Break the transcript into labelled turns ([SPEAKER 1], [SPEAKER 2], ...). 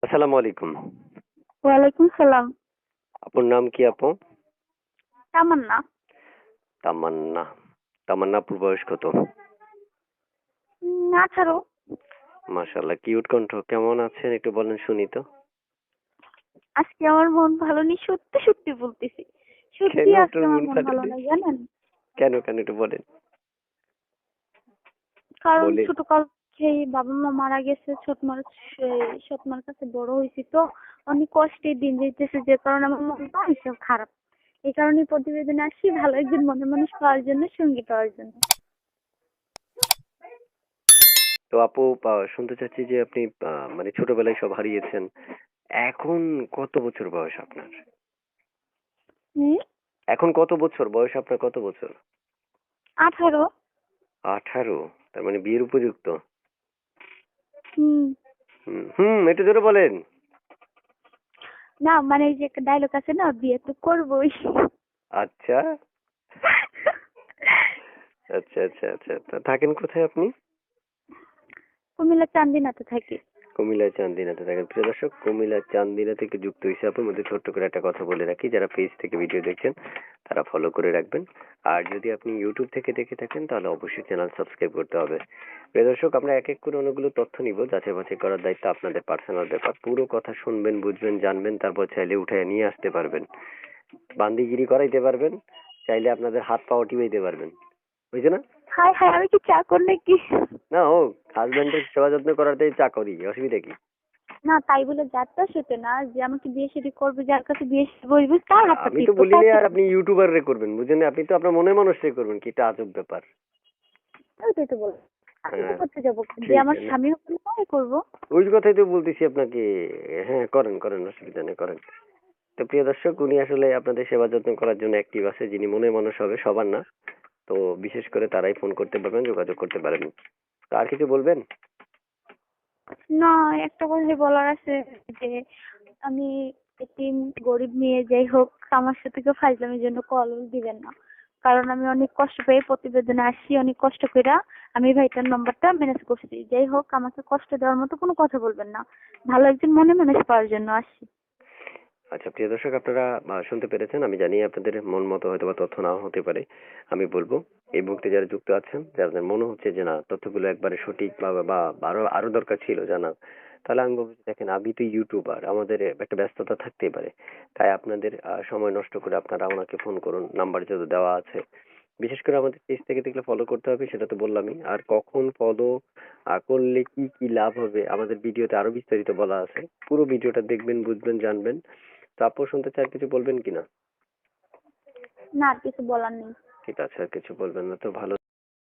[SPEAKER 1] আসসালামু আলাইকুম।
[SPEAKER 2] ওয়ালাইকুম সালাম।
[SPEAKER 1] আপুর নাম কি আপু?
[SPEAKER 2] তামান্না।
[SPEAKER 1] তামান্না। তামান্না আপুর বয়স কত?
[SPEAKER 2] 18।
[SPEAKER 1] মাশাআল্লাহ, কিউট কণ্ঠ। কেমন আছেন একটু বলেন শুনি তো।
[SPEAKER 2] আজকে আমার মন ভালো নেই, সত্যি সত্যি বলতেছি। সত্যি
[SPEAKER 1] কেন
[SPEAKER 2] আজকে
[SPEAKER 1] আপনার
[SPEAKER 2] আমার
[SPEAKER 1] মন
[SPEAKER 2] মন
[SPEAKER 1] ভালো
[SPEAKER 2] ভালো
[SPEAKER 1] নেই?
[SPEAKER 2] নাই, জানেন?
[SPEAKER 1] কেন একটু বলেন।
[SPEAKER 2] কারণ
[SPEAKER 1] বলে
[SPEAKER 2] ছোটকাল থেকেই বাবা মা মারা গেছে, ছোট মার কাছে বড় হয়েছি তো অনেক কষ্টের দিন যেতেছে, যে কারণে আমার মনটা ভীষণ খারাপ। এই কারণে প্রতিবেদনে আসি ভালো একজন মনের মানুষ পাওয়ার জন্য, সঙ্গী পাওয়ার জন্য।
[SPEAKER 1] তো আপু, শুনতে চাচ্ছি যে আপনি মানে ছোটবেলায় সব হারিয়েছেন। এখন কত বছর বয়স আপনার?
[SPEAKER 2] হুম।
[SPEAKER 1] এখন কত বছর বয়স আপনার, কত বছর?
[SPEAKER 2] 18।
[SPEAKER 1] 18। তার মানে বিয়ের উপযুক্ত।
[SPEAKER 2] হুম।
[SPEAKER 1] একটু জোরে বলেন।
[SPEAKER 2] না মানে এই যে একটা ডায়লগ আছে না, বিয়ে তো করবোই।
[SPEAKER 1] আচ্ছা, আচ্ছা, আচ্ছা, আচ্ছা। তা থাকেন কোথায় আপনি?
[SPEAKER 2] কুমিল্লা চান্দিনাতে থাকি।
[SPEAKER 1] কুমিল্লার চান্দিনাতে থাকেন। প্রিয় দর্শক, কুমিল্লার চান্দিনা থেকে যুক্ত হয়েছে আপনার মধ্যে ছোট্ট করে একটা কথা বলে রাখি, যারা পেজ থেকে ভিডিও দেখছেন তারা ফলো করে রাখবেন। আর যদি আপনি ইউটিউব থেকে দেখে থাকেন তাহলে অবশ্যই চ্যানেল সাবস্ক্রাইব করতে হবে। প্রিয় দর্শক, আমরা এক এক করে অনেকগুলো তথ্য নিব, যাচাই বাছাই করার দায়িত্ব আপনাদের, পার্সোনাল ব্যাপার। পুরো কথা শুনবেন, বুঝবেন, জানবেন, তারপর চাইলে উঠে নিয়ে আসতে পারবেন, বান্দিগিরি করাইতে পারবেন, চাইলে আপনাদের হাত পাও টিপাইতে পারবেন। বুঝছে না?
[SPEAKER 2] হাই হাই, আমি কি চাকর নাকি?
[SPEAKER 1] না, ও হাজবেন্ডের সেবা যত্ন করাটাই চাকরি, অসুবিধা কি?
[SPEAKER 2] না তাই বলে যাত্রা সেটা না যে আমাকে বিয়ে শাদী করবে, যার কাছে বিয়ে বসবে তার হাতটা
[SPEAKER 1] আমি তো
[SPEAKER 2] টিপবো,
[SPEAKER 1] বলিনি
[SPEAKER 2] তাকে
[SPEAKER 1] আর আপনি ইউটিউবার রে করবেন, বুঝেন? আপনি তো আপনার মনের মানুষ রে করবেন, কি একটা আজব ব্যাপার।
[SPEAKER 2] ওইটাই তো বল। আমি তো
[SPEAKER 1] হ্যাঁ,
[SPEAKER 2] করতে যাবো, যে
[SPEAKER 1] ঠিক
[SPEAKER 2] আমার
[SPEAKER 1] আছে।
[SPEAKER 2] স্বামী হবে তাই করবো।
[SPEAKER 1] ওই কথাই তো বলতেছি আপনাকে। হ্যাঁ, করেন করেন, অসুবিধা নেই, করেন। তো প্রিয় দর্শক, উনি আসলে আপনাদের সেবা যত্ন করার জন্য অ্যাক্টিভ আছে, যিনি মনের মানুষ হবে, সবার না। তো বিশেষ করে তারাই ফোন করতে পারবেন, যোগাযোগ করতে পারবেন। তো আর কিছু বলবেন?
[SPEAKER 2] না, একটা কথাই বলার আছে যে আমি এতিম গরিব মেয়ে, যাই হোক আমার সাথে কেউ ফাইজলামির জন্য কল দিবেন না। কারণ আমি অনেক কষ্ট পেয়ে প্রতিবেদনে আসি, অনেক কষ্ট করে আমি ভাইটার নম্বরটা ম্যানেজ করছি। যাই হোক আমাকে কষ্ট দেওয়ার মতো কোনো কথা বলবেন না, ভালো একজন মনে মানুষ পাওয়ার জন্য আসি।
[SPEAKER 1] আচ্ছা প্রিয় দর্শক, আপনারা শুনতে পেরেছেন। আমি জানি আপনাদের মন মতো হয়তো বা তথ্য নাও হতে পারে। আমি বলবো, এই মুহূর্তে যারা যুক্ত আছেন, যাদের মনে হচ্ছে যে না, তথ্যগুলো একবারে সঠিক বা আরো আরো দরকার ছিল জানা, তাহলে আমি বলবো যে দেখেন, আমি তো ইউটিউবার, আমাদের একটা ব্যস্ততা থাকতেই পারে। তাই আপনাদের সময় নষ্ট করে আপনারা আমাকে ফোন করুন, নাম্বার যত দেওয়া আছে। বিশেষ করে আমাদের পেজ থেকে দেখলে ফলো করতে হবে, সেটা তো বললামই। আর কখন ফলো করলে কি কি লাভ হবে আমাদের ভিডিওতে আরো বিস্তারিত বলা আছে। পুরো ভিডিওটা দেখবেন, বুঝবেন, জানবেন। তো আপু, শুনতে চান, কিছু বলবেন কিনা?
[SPEAKER 2] না, আর কিছু বলার নেই।
[SPEAKER 1] ঠিক আছে, আর কিছু বলবেন না তো ভালো।